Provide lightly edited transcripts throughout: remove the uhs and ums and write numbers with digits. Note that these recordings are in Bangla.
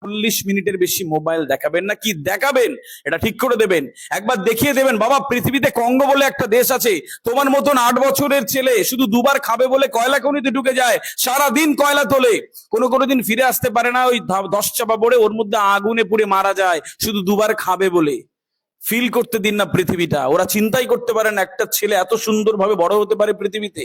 40 মিনিটের বেশি মোবাইল দেখাবেন না। কি দেখাবেন এটা ঠিক করে দেবেন, একবার দেখিয়ে দেবেন বাবা পৃথিবীতে কঙ্গো বলে একটা দেশ আছে, তোমার মতন 8 বছরের ছেলে শুধু দুবার খাবে বলে কয়লা খনিতে ঢুকে যায়, সারা দিন কয়লা তোলে, কোনো দিন ফিরে আসতে পারে না, ওই 10 চাপা পড়ে ওর মধ্যে আগুনে পুড়ে মারা যায় শুধু দুবার খাবে বলে। ফিল করতে দিন না পৃথিবীটা। ওরা চিন্তাই করতে পারে না একটা ছেলে এত সুন্দরভাবে বড় হতে পারে পৃথিবীতে।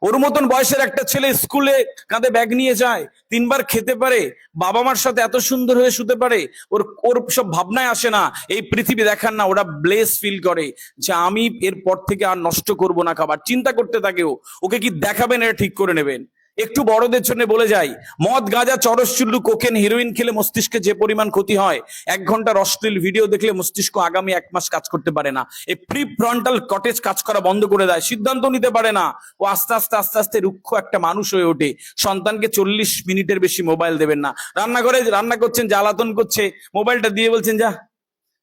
ওর মতন বয়সের একটা ছেলে স্কুলে কাঁধে ব্যাগ নিয়ে যায়, 3বার খেতে পারে, বাবা মার সাথে এত সুন্দর হয়ে শুতে পারে, ওর ওর সব ভাবনায় আসে না এই পৃথিবী দেখার না। ওরা ব্লেস ফিল করে যে আমি এরপর থেকে আর নষ্ট করব না খাবার, চিন্তা করতে থাকে ও। ওকে কি দেখাবেন এটা ঠিক করে নেবেন। একটু বড়দের জন্য বলে যাই, মদ গাঁজা চরস চুল্লু কোকেন হিরোইন খেলে মস্তিষ্কে যে পরিমাণ ক্ষতি হয়, 1 ঘন্টার অশ্লীল ভিডিও দেখলে মস্তিষ্ক আগামী 1 মাস কাজ করতে পারে না। এই প্রি ফ্রন্টাল কর্টেক্স কাজ করা বন্ধ করে দেয়, সিদ্ধান্ত নিতে পারে না। ও আস্তে আস্তে আস্তে আস্তে রুক্ষ একটা মানুষ হয়ে ওঠে। সন্তানকে 40 মিনিটের বেশি মোবাইল দেবেন না। রান্নাঘরে রান্না করছেন, জ্বালাতন করছে, মোবাইলটা দিয়ে বলছেন যা।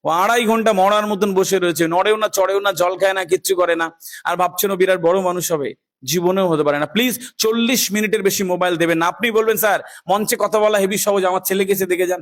ও 2.5 ঘন্টা মরার মতন বসে রয়েছে, নড়েও না চড়েও না, জল খায় না, কিচ্ছু করে না, আর ভাবছেন ও বিরাট বড় মানুষ হবে, জীবনেও হতে পারে না। প্লিজ 40 মিনিটের বেশি মোবাইল দেবেন না। আপনি বলবেন স্যার মঞ্চে কথা বলা হেভি সহজ, আমার ছেলেকে এসে দেখে যান।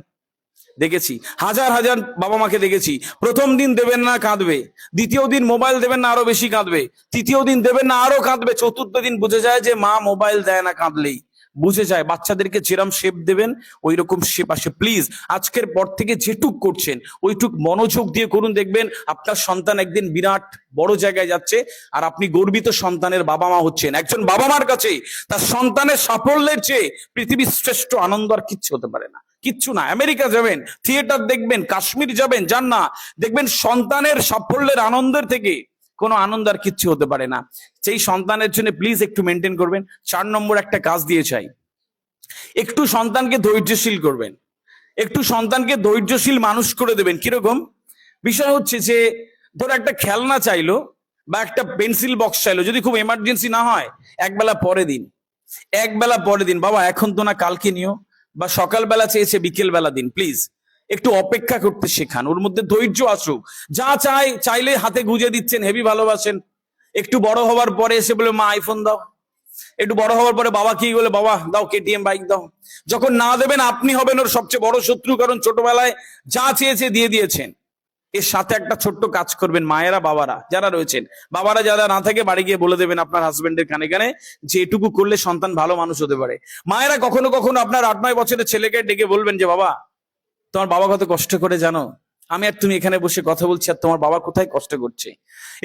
দেখেছি, হাজার হাজার বাবা মাকে দেখেছি, প্রথম দিন দেবেন না কাঁদবে, দ্বিতীয় দিন মোবাইল দেবেন না আরো বেশি কাঁদবে, তৃতীয় দিন দেবেন না আরো কাঁদবে, চতুর্থ দিন বুঝে যায় যে মা মোবাইল দেয় না, কাঁদলেই বুঝে যায়। বাচ্চাদেরকে যেরকম শেপ দেবেন ওই রকম শেপ আসে। প্লিজ আজকের পর থেকে যেটুক করছেন ওইটুক মনোযোগ দিয়ে করুন, দেখবেন আপনার সন্তান একদিন বিরাট বড় জায়গায় যাচ্ছে, আর আপনি গর্বিত সন্তানের বাবা মা হচ্ছেন। একজন বাবা মার কাছে তার সন্তানের সাফল্যের চেয়ে পৃথিবীর শ্রেষ্ঠ আনন্দ আর কিচ্ছু হতে পারে না, কিচ্ছু না। আমেরিকা যাবেন, থিয়েটার দেখবেন, কাশ্মীর যাবেন, যান না, দেখবেন সন্তানের সাফল্যের আনন্দের থেকে কোনো আনন্দ আর কিচ্ছু হতে পারে না। সেই সন্তানের জন্য প্লিজ একটু মেনটেন করবেন। 4 নম্বর একটা কাজ দিয়ে চাই, একটু সন্তানকে ধৈর্যশীল করবেন, একটু সন্তানকে ধৈর্যশীল মানুষ করে দেবেন। কিরকম বিষয় হচ্ছে যে, ধরো একটা খেলনা চাইলো বা একটা পেন্সিল বক্স চাইলো, যদি খুব এমার্জেন্সি না হয় একবেলা পরে দিন, একবেলা পরে দিন, বাবা এখন তো না কালকে নিও, বা সকালবেলা চেয়েছে বিকেল বেলা দিন। প্লিজ একটু অপেক্ষা করতে শেখান, ওর মধ্যে ধৈর্য আসুক। যা চাইলে হাতে গুজে দিচ্ছেন, হেভি ভালোবাসেন, একটু বড় হওয়ার পরে এসে বলে মা আইফোন দাও, একটু বড় হওয়ার পরে বাবা কি বলে, বাবা দাও কেটিএম বাইক দাও। যখন না দেবেন আপনি হবেন ওর সবচেয়ে বড় শত্রু, কারণ ছোটবেলায় যা চেয়েছে দিয়ে দিয়েছেন। এর সাথে একটা ছোট্ট কাজ করবেন মায়েরা বাবারা যারা রয়েছেন, বাবারা যারা না থাকে বাড়ি গিয়ে বলে দেবেন আপনার হাজবেন্ডের কানে কানে যে এটুকু করলে সন্তান ভালো মানুষ হতে পারে। মায়েরা কখনো কখনো আপনার 8-9 বছরের ছেলেকে ডেকে বলবেন যে বাবা তোমার বাবা কত কষ্ট করে জানো, আমি আর তুমি এখানে বসে কথা বলছি আর তোমার বাবা কোথায় কষ্ট করছে।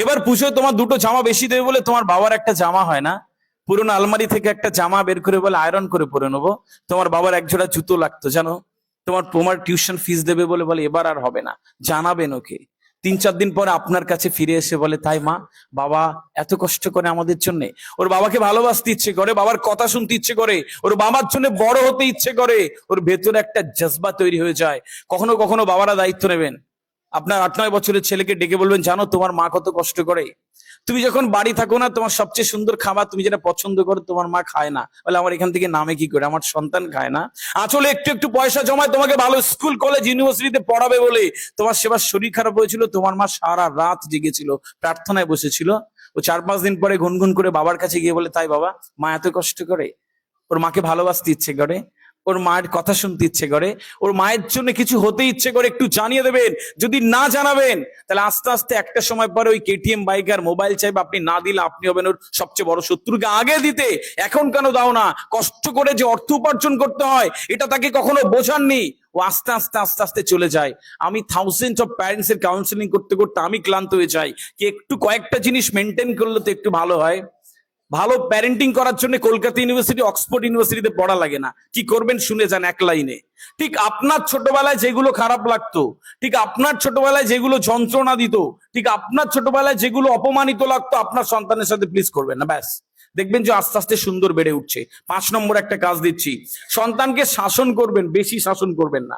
এবার পুজোয় তোমার 2টো জামা বেশি দেবে বলে তোমার বাবার একটা জামা হয় না, পুরোনো আলমারি থেকে একটা জামা বের করে বলে আয়রন করে পরে নেবো। তোমার বাবার 1 জোড়া জুতো লাগতো জানো, তোমার টিউশন ফিস দেবে বলে এবার আর হবে না। জানাবেন ওকে। 3-4 দিন পরে আপনার কাছে ফিরে এসে বলে তাই মা বাবা এত কষ্ট করে আমাদের জন্য। ওর বাবাকে ভালোবাসতে ইচ্ছে করে, বাবার কথা শুনতে ইচ্ছে করে, ওর বাবার জন্য বড় হতে ইচ্ছে করে, ওর ভেতরে একটা জজবা তৈরি হয়ে যায়। কখনো কখনো বাবারা দায়িত্ব নেবেন, আপনার 8-9 বছরের ছেলেকে ডেকে বলবেন জানো তোমার মা কত কষ্ট করে, তুমি যখন বাড়ি থাকো না তোমার সবচেয়ে সুন্দর খাবার তুমি যেটা পছন্দ করো তোমার মা খায় না, বলে আমার এখান থেকে নামে কি করে, আমার সন্তান খায় না। আসলে একটু একটু পয়সা জমায় তোমাকে ভালো স্কুল কলেজ ইউনিভার্সিটিতে পড়াবে বলে, তোমার সেবার শরীর খারাপ হয়েছিল, তোমার মা সারা রাত জেগেছিল, প্রার্থনায় বসেছিল। ও 4-5 দিন পরে গুনগুন করে বাবার কাছে গিয়ে বলে তাই বাবা মা এত কষ্ট করে, ওর মাকে ভালোবাসতে ইচ্ছে করে, ওর মায়ের কথা শুনতে ইচ্ছে করে, ওর মায়ের জন্য কিছু হতে ইচ্ছে করে, একটু জানিয়ে দেবেন। যদি না জানাবেন তাহলে আস্তে আস্তে একটা সময় পরে ওই কেটিএম বাইক আর মোবাইল চাইবে, আপনি না দিলে আপনি হবেন ওর সবচেয়ে বড় শত্রুকে। আগে দিতে এখন কেন দাও না, কষ্ট করে যে অর্থ উপার্জন করতে হয় এটা তাকে কখনো বোঝাননি, ও আস্তে আস্তে আস্তে আস্তে চলে যায়। আমি থাউজেন্ডস অফ প্যারেন্টস এর কাউন্সিলিং করতে করতে আমি ক্লান্ত হয়ে যাই, কি একটু কয়েকটা জিনিস মেনটেন করলে তো একটু ভালো হয়। ভালো প্যারেন্টিং করার জন্য কলকাতা ইউনিভার্সিটি অক্সফোর্ড ইউনিভার্সিটিতে পড়া লাগে না। কি করবেন শুনে যান এক লাইনে। ঠিক আপনার ছোটবেলায় যেগুলো খারাপ লাগতো, ঠিক আপনার ছোটবেলায় যেগুলো যন্ত্রণা দিত, ঠিক আপনার ছোটবেলায় যেগুলো অপমানিত লাগতো, আপনার সন্তানের সাথে প্লিজ করবেন না। ব্যাস দেখবেন যে আস্তে আস্তে সুন্দর বেড়ে উঠছে। 5 নম্বর একটা কাজ দিচ্ছি, সন্তানকে শাসন করবেন, বেশি শাসন করবেন না।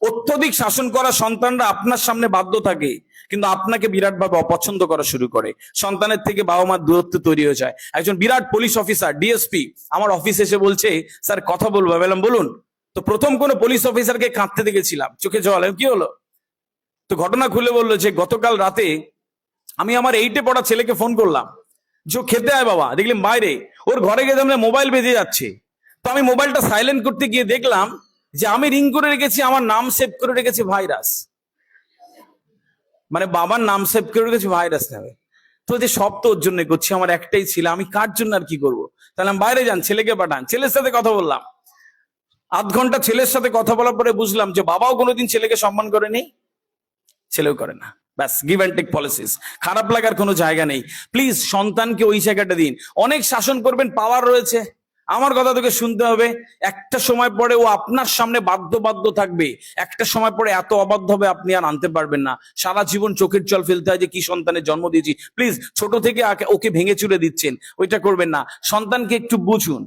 অত্যধিক শাসন করা সন্তানরা আপনার সামনে বাধ্য থাকে, কিন্তু আপনাকে বিরাট ভাবে অপছন্দ করা শুরু করে। সন্তানের থেকে বাবা মার দূরত্ব তৈরি হয়ে যায়। একজন বিরাট পুলিশ অফিসার ডিএসপি আমার অফিসে এসে বলছে স্যার কথা বলবো, বললাম বলুন। তো প্রথম কোন পুলিশ অফিসারকে কাঁদতে দেখেছিলাম, চোখে জল, কি হলো? তো ঘটনা খুলে বললো যে গতকাল রাতে আমি আমার 8-এ পড়া ছেলেকে ফোন করলাম যে খেতে আয় বাবা, দেখলাম বাইরে ওর ঘরে গিয়ে মোবাইল বেজে যাচ্ছে। তো আমি মোবাইলটা সাইলেন্ট করতে গিয়ে দেখলাম যে আমি রিং করে রেখেছি, আমার নাম সেভ করে রেখেছি ভাইরাস, মানে বাবার নাম সেভ করে রেখেছি ভাইরাস নামে। তো যে সব তো ওর জন্য করছি, আমার একটাই ছিল, আমি কার জন্য আর কি করব? তাহলে আমি বাইরে যান, ছেলেকে পাঠান। ছেলের সাথে কথা বললাম, আধ ঘন্টা ছেলের সাথে কথা বলার পরে বুঝলাম যে বাবাও কোনোদিন ছেলেকে সম্মান করেনি, ছেলেও করে না। ব্যাস, গিভ অ্যান্ড টেক পলিসিস। খারাপ লাগার কোনো জায়গা নেই। প্লিজ সন্তানকে ওই জায়গাটা দিন। অনেক শাসন করবেন, পাওয়ার রয়েছে, আমার কথা তোকে শুনতে হবে। একটা সময় পরে ও আপনার সামনে বাধ্য বাধ্য থাকবে, একটা সময় পরে এত অবাধ্য হবে আপনি আর আনতে পারবেন না। সারা জীবন চোখের জল ফেলতে হয় যে কি সন্তানের জন্ম দিয়েছি। প্লিজ, ছোট থেকে ওকে ভেঙে চুরে দিচ্ছেন, ওইটা করবেন না। সন্তানকে একটু বুঝুন,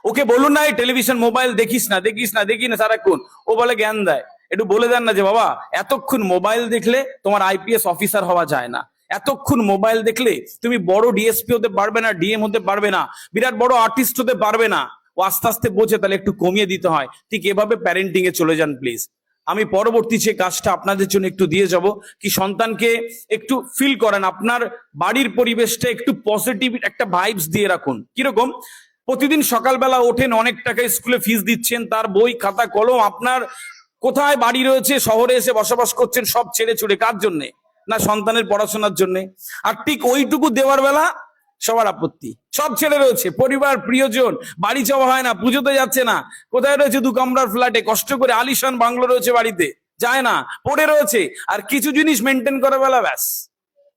ওকে বলুন না এই টেলিভিশন মোবাইল দেখিস না, দেখিস না, দেখি না সারাক্ষণ। ও বলে জ্ঞান দেয়, একটু বলে দেন না যে বাবা এতক্ষণ মোবাইল দেখলে তোমার আইপিএস অফিসার হওয়া যায় না, এতক্ষণ মোবাইল দেখলে তুমি বড় ডিএসপি হতে পারবে না, ডিএম হতে পারবে না, বিরাট বড় আর্টিস্ট হতে পারবে না। ও আস্তে আস্তে বোঝে, তাহলে একটু কমিয়ে দিতে হয়। ঠিক এভাবে প্যারেন্টিং এ চলে যান প্লিজ। আমি পরবর্তী যে কাজটা আপনাদের জন্য একটু দিয়ে যাব, কি সন্তানকে একটু ফিল করেন, আপনার বাড়ির পরিবেশটা একটু পজিটিভ একটা ভাইবস দিয়ে রাখুন। কিরকম? প্রতিদিন সকালবেলা ওঠেন, অনেক টাকা স্কুলে ফিস দিচ্ছেন, তার বই খাতা কলম, আপনার কোথায় বাড়ি রয়েছে, শহরে এসে বসবাস করছেন, সব ছেড়ে ছুড়ে কার জন্যে? না সন্তানের পড়াশোনার জন্য। আর ঠিক ওইটুকু দেওয়ার বেলা সবার আপত্তি, সব ছেড়ে রয়েছে, পরিবার প্রিয়জন, বাড়ি যাওয়া হয় না, পুজোতে যাচ্ছে না, কোথায় রয়েছে 2 কামরার ফ্ল্যাটে, কষ্ট করে আলিশান বাংলো রয়েছে বাড়িতে, যায় না, পড়ে রয়েছে। আর কিছু জিনিস মেনটেন করার বেলা ব্যাস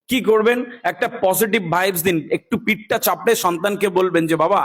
কি করবেন? একটা পজিটিভ ভাইবস দিন, একটু পিঠটা চাপড়ে সন্তানকে বলবেন যে বাবা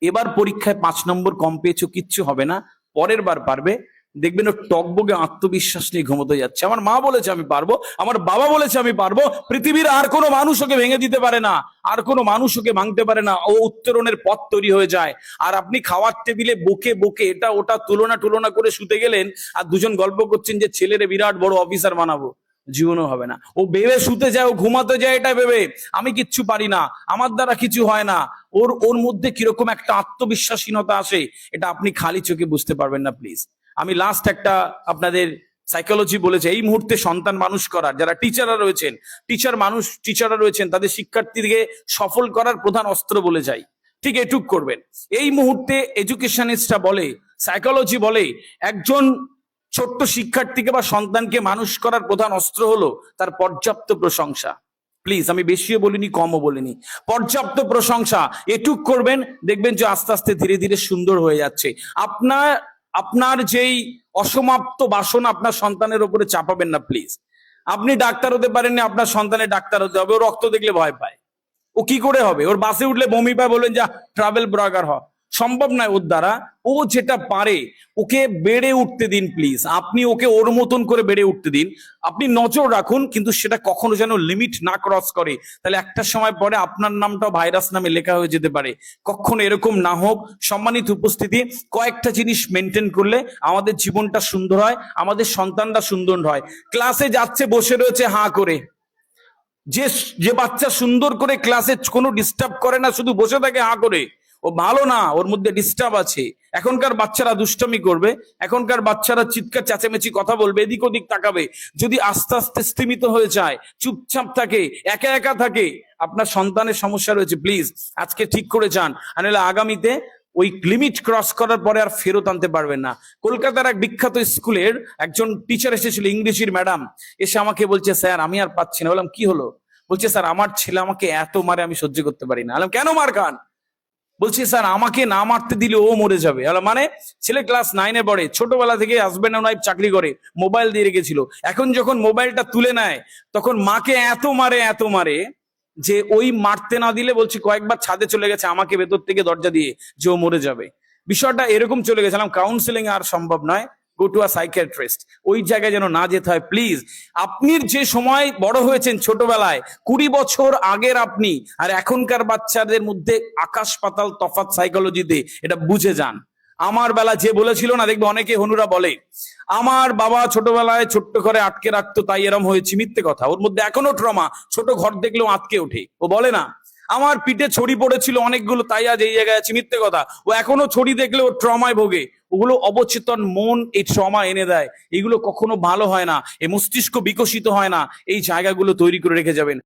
এবার পরীক্ষায় 5 নম্বর কম পেয়েছো, কিচ্ছু হবে না, পরের বার পারবে। দেখবেন ও টকবগে আত্মবিশ্বাস নিয়ে ঘুমোতে যাচ্ছে। আমার মা বলেছে আমি পারবো, আমার বাবা বলেছে আমি পারবো, পৃথিবীর আর কোনো মানুষ ওকে ভেঙে দিতে পারে না, আর কোনো মানুষ ওকে ভাঙতে পারে না। ও উত্তরণের পথ তৈরি হয়ে যায়। আর আপনি খাওয়ার টেবিলে বকে বকে এটা ওটা তুলনা করে শুতে গেলেন, আর দুজন গল্প করছেন যে ছেলেরে বিরাট বড় অফিসার বানাবো, জীবনও হবে না। ও ভেবে শুতে যায়, ও ঘুমাতে যায় এটা ভেবে আমি কিচ্ছু পারি না, আমার দ্বারা কিছু হয় না। ওর মধ্যে কিরকম একটা আত্মবিশ্বাসহীনতা আসে, এটা আপনি খালি চোখে বুঝতে পারবেন না। প্লিজ, আমি লাস্ট একটা আপনাদের সাইকোলজি বলেছে, এই মুহূর্তে সন্তান মানুষ করার যারা টিচাররা রয়েছেন তাদের শিক্ষার্থীদেরকে সফল করার প্রধান অস্ত্র বলে যাই, ঠিক এটুক করবেন। এই মুহূর্তে এডুকেশনিস্টরা বলে, সাইকোলজি বলে, একজন ছোট্ট শিক্ষার্থীকে বা সন্তানকে মানুষ করার প্রধান অস্ত্র হলো তার পর্যাপ্ত প্রশংসা। প্লিজ, আমি বেশিও বলিনি কমও বলিনি, পর্যাপ্ত প্রশংসা এটুক করবেন, দেখবেন যে আস্তে আস্তে ধীরে ধীরে সুন্দর হয়ে যাচ্ছে। আপনার যেই অসমাপ্ত বাসনা আপনার সন্তানের উপরে চাপাবেন না প্লিজ। আপনি ডাক্তার হতে পারেননি, আপনার সন্তানের ডাক্তার হতে হবে, ও রক্ত দেখলে ভয় পায়, ও কি করে হবে? ওর বাসে উঠলে বমি পায়, বলেন যা ট্রাভেল ব্লগার হ, সম্ভব নয় ওর দ্বারা। ও যেটা পারে ওকে বেড়ে উঠতে দিন প্লিজ, আপনি ওকে ওর মতন করে বেড়ে উঠতে দিন। আপনি নজর রাখুন, কিন্তু সেটা কখনো যেন লিমিট না ক্রস করে, তাহলে একটা সময় পরে আপনার নামটাও ভাইরাস নামে লেখা হয়ে যেতে পারে। কখনো এরকম না হোক। সম্মানিত উপস্থিতি, কয়েকটা জিনিস মেনটেন করলে আমাদের জীবনটা সুন্দর হয়, আমাদের সন্তানরা সুন্দর হয়। ক্লাসে যাচ্ছে, বসে রয়েছে হাঁ করে, যে বাচ্চা সুন্দর করে ক্লাসে কোনো ডিস্টার্ব করে না, শুধু বসে থাকে হাঁ করে, ও ভালো না, ওর মধ্যে ডিস্টার্ব আছে। এখনকার বাচ্চারা দুষ্টামি করবে, এখনকার বাচ্চারা চিৎকার চেঁচামেচি কথা বলবে, এদিক ওদিক তাকাবে। যদি আস্তে আস্তে স্তিমিত হয়ে যায়, চুপচাপ থাকে, একা একা থাকে, আপনার সন্তানের সমস্যা রয়েছে। প্লিজ আজকে ঠিক করে যান, আর নাহলে আগামীতে ওই লিমিট ক্রস করার পরে আর ফেরত আনতে পারবেন না। কলকাতার এক বিখ্যাত স্কুলের একজন টিচার এসেছিল, ইংরেজির ম্যাডাম, এসে আমাকে বলছে স্যার আমি আর পাচ্ছি না। বললাম কি হলো? বলছে স্যার আমার ছেলে আমাকে এত মারে, আমি সহ্য করতে পারি না। বললাম কেন মার খান? বলছি স্যার আমাকে না মারতে দিলে ও মরে যাবে। মানে ছেলে ক্লাস 9-এ পড়ে, ছোটবেলা থেকে হাজবেন্ড এন্ড ওয়াইফ চাকরি করে, মোবাইল দিয়ে রেখেছিল। এখন যখন মোবাইলটা তুলে নেয় তখন মাকে এত মারে যে ওই মারতে না দিলে বলছি কয়েকবার ছাদে চলে গেছে আমাকে ভেতর থেকে দরজা দিয়ে, যে ও মরে যাবে। বিষয়টা এরকম চলে গেছিলাম, কাউন্সিলিং আর সম্ভব নয়, গো টু আ সাইকিয়াট্রিস্ট। ওই জায়গায় যেন না যেতে হয় প্লিজ। আপনি যে সময় বড় হয়েছেন ছোটবেলায়, 20 বছর আগের আপনি আর এখনকার বাচ্চাদের মধ্যে আকাশ পাতাল তফাৎ সাইকোলজিতে, এটা বুঝে যান। আমার বেলা যে বলেছিল না, দেখবে অনেকে হনুরা বলে আমার বাবা ছোটবেলায় ছোট্ট ঘরে আটকে রাখতো তাই এরম হয়েছে, মিথ্যে কথা। ওর মধ্যে এখনো ট্রমা, ছোট ঘর দেখলেও আটকে ওঠে। ও বলে না আমার পিঠে ছড়ি পড়েছিল অনেকগুলো তাই আজ এই জায়গায় আছি, মিথ্যে কথা। ও এখনো ছড়ি দেখলে ও ট্রমায় ভোগে। ওগুলো অবচেতন মন এই ট্রমা এনে দেয়, এগুলো কখনো ভালো হয় না, এই মস্তিষ্ক বিকশিত হয় না। এই জায়গাগুলো তৈরি করে রেখে যাবেন।